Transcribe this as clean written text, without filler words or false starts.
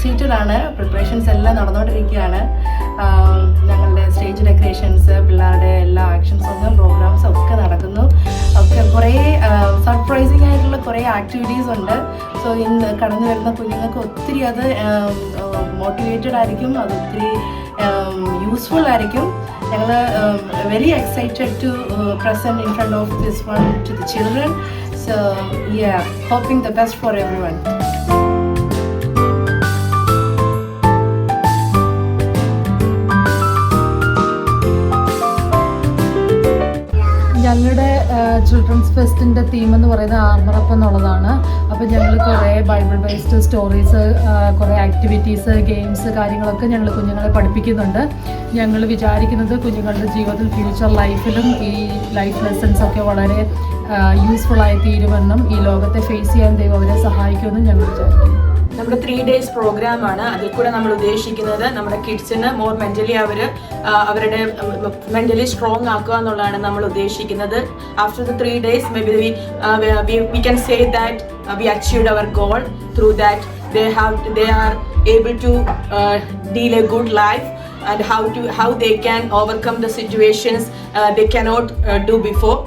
Excited ആണ്. Preparations എല്ലാം നടന്നുകൊണ്ടിരിക്കുകയാണ്. ഞങ്ങളുടെ സ്റ്റേജ് ഡെക്കറേഷൻസ്, പിള്ളേരുടെ എല്ലാ ആക്ഷൻസും പ്രോഗ്രാംസും ഒക്കെ നടക്കുന്നു. ഒക്കെ കുറേ സർപ്രൈസിങ് ആയിട്ടുള്ള കുറേ ആക്ടിവിറ്റീസ് ഉണ്ട്. സോ ഇന്ന് കടന്നു വരുന്ന കുഞ്ഞുങ്ങൾക്ക് ഒത്തിരി അത് മോട്ടിവേറ്റഡ് ആയിരിക്കും, അത് ഒത്തിരി യൂസ്ഫുൾ ആയിരിക്കും. ഞങ്ങൾ very excited to present in front of this one to the children. So yeah, hoping the best for everyone. ഞങ്ങളുടെ ചിൽഡ്രൻസ് ഫെസ്റ്റിൻ്റെ തീം എന്ന് പറയുന്നത് ആർമറപ്പ് എന്നുള്ളതാണ്. അപ്പോൾ ഞങ്ങൾ കുറേ ബൈബിൾ ബേസ്ഡ് സ്റ്റോറീസ്, കുറേ ആക്ടിവിറ്റീസ്, ഗെയിംസ് കാര്യങ്ങളൊക്കെ ഞങ്ങൾ കുഞ്ഞുങ്ങളെ പഠിപ്പിക്കുന്നുണ്ട്. ഞങ്ങൾ വിചാരിക്കുന്നത് കുഞ്ഞുങ്ങളുടെ ജീവിതത്തിൽ ഫ്യൂച്ചർ ലൈഫിലും ഈ ലൈഫ് ലെസൺസ് ഒക്കെ വളരെ യൂസ്ഫുള്ളായി തീരുമെന്നും ഈ ലോകത്തെ ഫേസ് ചെയ്യാൻ ദൈവം അവരെ സഹായിക്കുമെന്നും ഞങ്ങൾ വിചാരിക്കുന്നു. നമ്മുടെ 3 days പ്രോഗ്രാമാണ്. അതിൽ കൂടെ നമ്മൾ ഉദ്ദേശിക്കുന്നത് നമ്മുടെ കിഡ്സിന് മോർ മെൻ്റലി അവരുടെ മെൻ്റലി സ്ട്രോങ് ആക്കുക എന്നുള്ളതാണ് നമ്മൾ ഉദ്ദേശിക്കുന്നത്. After the 3 days maybe we can say that we achieved our goal. Through that they are able to deal a good life and how they can overcome the situations they cannot do before.